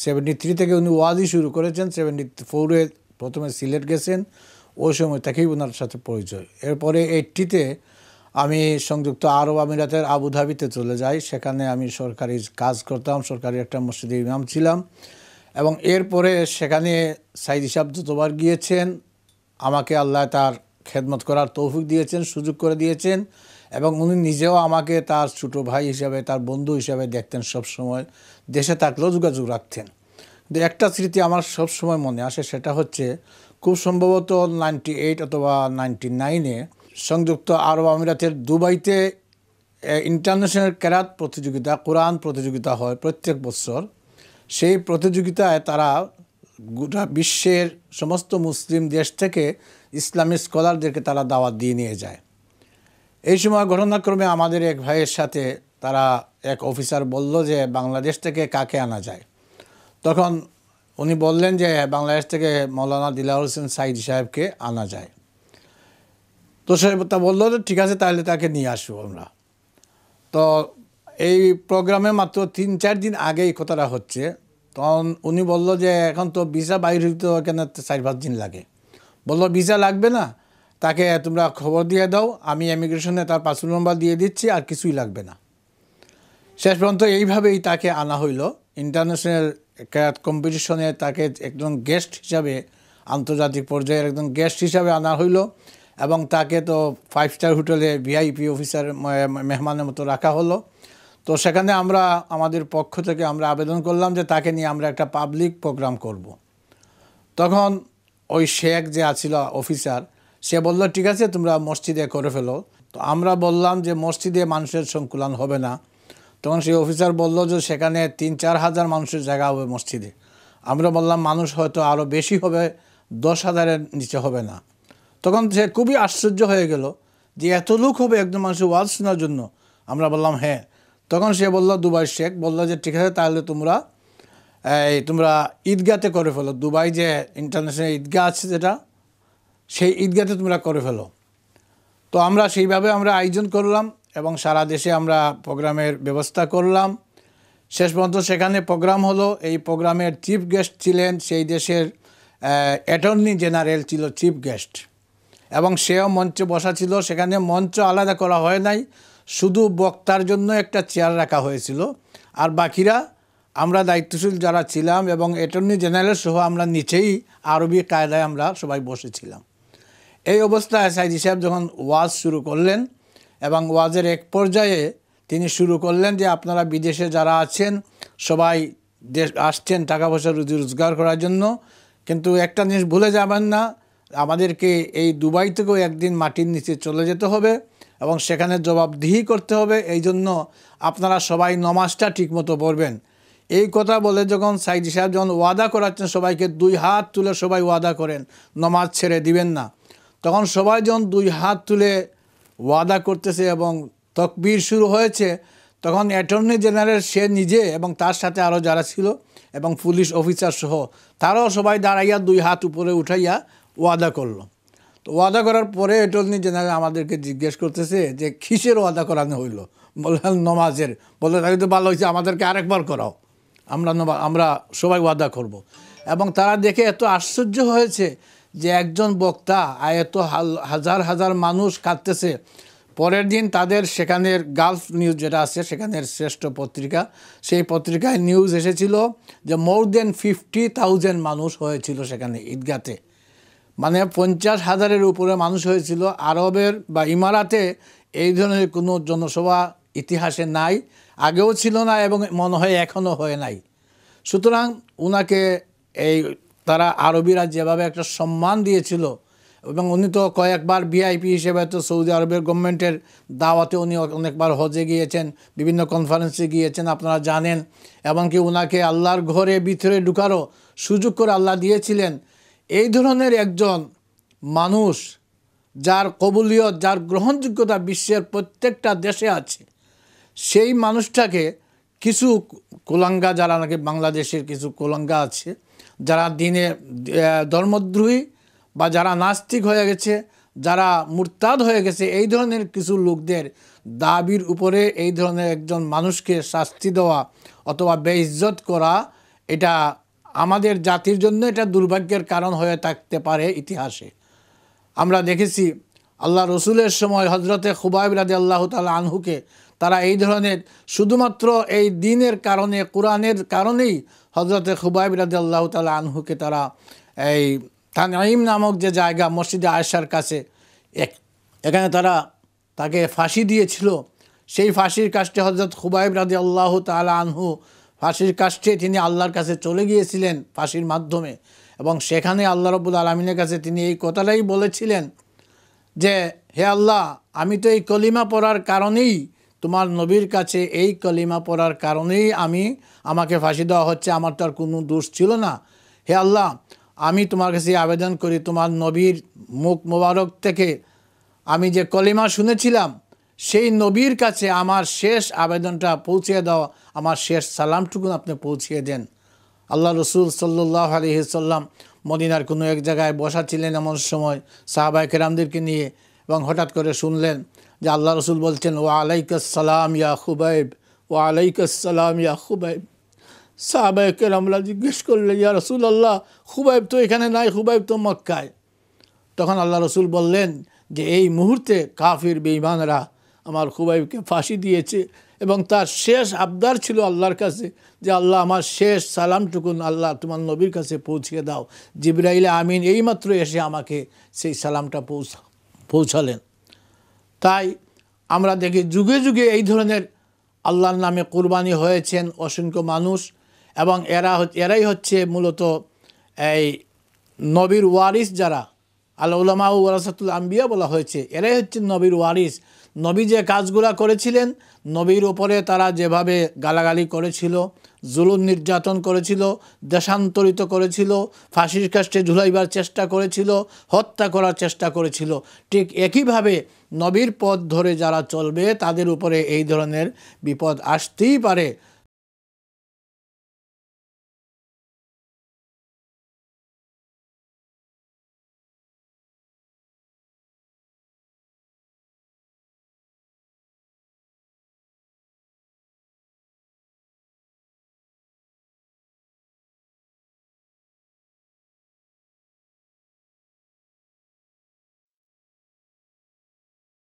73 থেকে উনি ওয়াজই শুরু করেছেন। 74-এ প্রথমে সিলেট গেছেন, ওই সময় থেকেই ওনার সাথে পরিচয়। এরপরে 80-তে আমি সংযুক্ত আরব আমিরাতের আবুধাবিতে চলে যাই। সেখানে আমি সরকারি কাজ করতাম, সরকারি একটা মসজিদে ইমাম ছিলাম। এবং এরপরে সেখানে সাইদি সাহেব যতবার গিয়েছেন, আমাকে আল্লাহ তার খেদমত করার তৌফিক দিয়েছেন, সুযোগ করে দিয়েছেন। এবং উনি নিজেও আমাকে তার ছোটো ভাই হিসাবে, তার বন্ধু হিসাবে দেখতেন সব সময়। দেশে থাকলেও যোগাযোগ রাখতেন। কিন্তু একটা স্মৃতি আমার সব সময় মনে আসে, সেটা হচ্ছে খুব সম্ভবত 98 অথবা 99-এ সংযুক্ত আরব আমিরাতের দুবাইতে ইন্টারন্যাশনাল কেরাত প্রতিযোগিতা, কোরআন প্রতিযোগিতা হয় প্রত্যেক বছর। সেই প্রতিযোগিতায় তারা গোটা বিশ্বের সমস্ত মুসলিম দেশ থেকে ইসলামিক স্কলারদেরকে তারা দাওয়াত দিয়ে নিয়ে যায়। এই সময় ঘটনাক্রমে আমাদের এক ভাইয়ের সাথে তারা এক অফিসার বলল যে বাংলাদেশ থেকে কাকে আনা যায়। তখন উনি বললেন যে বাংলাদেশ থেকে মৌলানা দিলওয়ার হোসেন সাইদি সাহেবকে আনা যায়। তো সে তা বললো যে ঠিক আছে, তাহলে তাকে নিয়ে আসবো আমরা। তো এই প্রোগ্রামে মাত্র 3-4 দিন আগে এই কথাটা হচ্ছে। তখন উনি বললো যে এখন তো ভিসা বাইর হইতে এখানে 4-5 দিন লাগে। বললো ভিসা লাগবে না, তাকে তোমরা খবর দিয়ে দাও, আমি ইমিগ্রেশনে তার পাসপোর্ট নম্বর দিয়ে দিচ্ছি, আর কিছুই লাগবে না। শেষ পর্যন্ত এইভাবেই তাকে আনা হইল। ইন্টারন্যাশনাল ক্যারাত কম্পিটিশনে তাকে একজন গেস্ট হিসাবে, আন্তর্জাতিক পর্যায়ের একজন গেস্ট হিসাবে আনা হইল। এবং তাকে তো 5 স্টার হোটেলে ভিআইপি অফিসার মেহমানের মতো রাখা হলো। তো সেখানে আমরা আমাদের পক্ষ থেকে আমরা আবেদন করলাম যে তাকে নিয়ে আমরা একটা পাবলিক প্রোগ্রাম করব। তখন ওই শেখ যে আছিল অফিসার, সে বলল ঠিক আছে তোমরা মসজিদে করে ফেলো। তো আমরা বললাম যে মসজিদে মানুষের সংকুলান হবে না। তখন সেই অফিসার বলল যে সেখানে 3-4 হাজার মানুষের জায়গা হবে মসজিদে। আমরা বললাম মানুষ হয়তো আরও বেশি হবে, 10,000-এর নিচে হবে না। তখন সে খুবই আশ্চর্য হয়ে গেল যে এত লোক হবে একজন মানুষের ওয়াজ শোনার জন্য। আমরা বললাম হ্যাঁ। তখন সে বলল, দুবাই শেখ বলল যে ঠিক আছে, তাহলে তোমরা ঈদগাতে করে ফেলো। দুবাই যে ইন্টারন্যাশনাল ঈদগাহ আছে যেটা, সেই ঈদগাতে তোমরা করে ফেলো। তো আমরা সেইভাবে আমরা আয়োজন করলাম এবং সারা দেশে আমরা প্রোগ্রামের ব্যবস্থা করলাম। শেষ পর্যন্ত সেখানে প্রোগ্রাম হলো। এই প্রোগ্রামের চিফ গেস্ট ছিলেন সেই দেশের অ্যাটর্নি জেনারেল ছিল চিফ গেস্ট, এবং সেও মঞ্চে বসা ছিল। সেখানে মঞ্চ আলাদা করা হয় নাই, শুধু বক্তার জন্য একটা চেয়ার রাখা হয়েছিল। আর বাকিরা আমরা দায়িত্বশীল যারা ছিলাম এবং অ্যাটর্নি জেনারেল সহ আমরা নিচেই আরবি কায়দায় আমরা সবাই বসেছিলাম। এই অবস্থায় সাইদি সাহেব যখন ওয়াজ শুরু করলেন এবং ওয়াজের এক পর্যায়ে তিনি শুরু করলেন যে আপনারা বিদেশে যারা আছেন সবাই আসছেন টাকা পয়সা রুজি রোজগার করার জন্য, কিন্তু একটা জিনিস ভুলে যাবেন না, আমাদেরকে এই দুবাই থেকেও একদিন মাটির নিচে চলে যেতে হবে এবং সেখানে জবাবদিহি করতে হবে। এই জন্য আপনারা সবাই নমাজটা ঠিকমতো পড়বেন। এই কথা বলে যখন সাইদি সাহেব যখন ওয়াদা করাচ্ছেন সবাইকে, 2 হাত তুলে সবাই ওয়াদা করেন নমাজ ছেড়ে দিবেন না, তখন সবাই যখন 2 হাত তুলে ওয়াদা করতেছে এবং তকবীর শুরু হয়েছে, তখন অ্যাটর্নি জেনারেল সে নিজে এবং তার সাথে আরও যারা ছিল এবং পুলিশ অফিসার সহ তারাও সবাই দাঁড়াইয়া 2 হাত উপরে উঠাইয়া ওয়াদা করলো। তো ওয়াদা করার পরে অ্যাটর্নি জেনারেল আমাদেরকে জিজ্ঞেস করতেছে যে কিসের ওয়াদা করানো হইলো। বললেন নমাজের। বললে তাকে তো ভালো হয়েছে, আমাদেরকে আরেকবার করাও, আমরা সবাই ওয়াদা করব। এবং তারা দেখে এত আশ্চর্য হয়েছে যে একজন বক্তা এত হাজার হাজার মানুষ কাঁদতেছে। পরের দিন তাদের সেখানের গালফ নিউজ যেটা আছে, সেখানের শ্রেষ্ঠ পত্রিকা, সেই পত্রিকায় নিউজ এসেছিল যে মোর দেন 50,000 মানুষ হয়েছিল সেখানে ঈদগাতে। মানে 50,000-এর উপরে মানুষ হয়েছিল। আরবের বা ইমারাতে এই ধরনের কোনো জনসভা ইতিহাসে নাই, আগেও ছিল না এবং মনে হয় এখনও হয় নাই। সুতরাং উনাকে তারা আরবিরা যেভাবে একটা সম্মান দিয়েছিল, এবং উনি তো কয়েকবার ভিআইপি হিসেবে তো সৌদি আরবের গভর্নমেন্টের দাওয়াতে উনি অনেকবার হজে গিয়েছেন, বিভিন্ন কনফারেন্সে গিয়েছেন আপনারা জানেন। এমনকি উনাকে আল্লাহর ঘরে ভিতরে ঢুকারও সুযোগ করে আল্লাহ দিয়েছিলেন। এই ধরনের একজন মানুষ যার কবুলিয়ত, যার গ্রহণযোগ্যতা বিশ্বের প্রত্যেকটা দেশে আছে, সেই মানুষটাকে কিছু কুলাঙ্গা, যারা নাকি বাংলাদেশের কিছু কুলাঙ্গা আছে, যারা দিনে ধর্মদ্রোহী বা যারা নাস্তিক হয়ে গেছে, যারা মুরতাদ হয়ে গেছে, এই ধরনের কিছু লোকদের দাবির উপরে এই ধরনের একজন মানুষকে শাস্তি দেওয়া অথবা বেইজ্জত করা, এটা আমাদের জাতির জন্য এটা দুর্ভাগ্যের কারণ হয়ে থাকতে পারে ইতিহাসে। আমরা দেখেছি আল্লাহ রসুলের সময় হজরতে খুবাইব রাদিয়াল্লাহু তাআলা আনহুকে তারা এই ধরনের শুধুমাত্র এই দ্বীনের কারণে, কোরআনের কারণেই হজরতে খুবাইব রাদিয়াল্লাহু তাআলা আনহুকে তারা এই তানঈম নামক যে জায়গা মসজিদে আয়েশার কাছে এখানে তারা তাকে ফাঁসি দিয়েছিল। সেই ফাঁসির কাষ্টে হজরত খুবাইব রাদিয়াল্লাহু তাআলা আনহু ফাঁসির কাষ্টে তিনি আল্লাহর কাছে চলে গিয়েছিলেন ফাঁসির মাধ্যমে, এবং সেখানে আল্লাহ রাব্বুল আলামিনের কাছে তিনি এই কথাটাই বলেছিলেন যে হে আল্লাহ, আমি তো এই কলিমা পড়ার কারণেই, তোমার নবীর কাছে এই কলিমা পড়ার কারণেই আমাকে ফাঁসি দেওয়া হচ্ছে, আমার তো আর কোনো দোষ ছিল না। হে আল্লাহ, আমি তোমার কাছে আবেদন করি, তোমার নবীর মুখ মোবারক থেকে আমি যে কলিমা শুনেছিলাম সেই নবীর কাছে আমার শেষ আবেদনটা পৌঁছিয়ে দাও, আমার শেষ সালামটুকু আপনি পৌঁছিয়ে দেন। আল্লাহ রসুল সাল্লাল্লাহু আলাইহি সাল্লাম মদিনার কোনো এক জায়গায় বসা ছিলেন এমন সময় সাহাবায়ে কেরামদেরকে নিয়ে, এবং হঠাৎ করে শুনলেন যে আল্লাহ রসুল বলছেন ওয়া আলাইকাস সালাম ইয়া খুবাইব, ওয়া আলাইকাস সালাম ইয়া খুবাইব। সাহাবায়ে কেরামরা জিজ্ঞেস করলেন ইয়া রাসূলুল্লাহ, খুবাইব তো এখানে নাই, খুবাইব তো মক্কায়। তখন আল্লাহ রসুল বললেন যে এই মুহূর্তে কাফির বেঈমানরা আমার খুবাইবকে ফাঁসি দিয়েছে, এবং তার শেষ আবদার ছিল আল্লাহর কাছে যে আল্লাহ, আমার শেষ সালামটুকুন আল্লাহ তোমার নবীর কাছে পৌঁছিয়ে দাও। জিবরাইল আমিন এইমাত্র এসে আমাকে সেই সালামটা পৌঁছালেন। তাই আমরা দেখি যুগে যুগে এই ধরনের আল্লাহর নামে কুরবানি হয়েছেন অসংখ্য মানুষ, এবং এরাই হচ্ছে মূলত এই নবীর ওয়ারিস যারা, আল উলামা ওয়ারাসাতুল আম্বিয়া বলা হয়েছে, এরাই হচ্ছে নবীর ওয়ারিস। নবী যে কাজগুলা করেছিলেন, নবীর ওপরে তারা যেভাবে গালাগালি করেছিল, জুলুম নির্যাতন করেছিল, দেশান্তরিত করেছিল, ফাঁসির কাষ্টে ঝুলাইবার চেষ্টা করেছিল, হত্যা করার চেষ্টা করেছিল, ঠিক একইভাবে নবীর পথ ধরে যারা চলবে তাদের উপরে এই ধরনের বিপদ আসতেই পারে।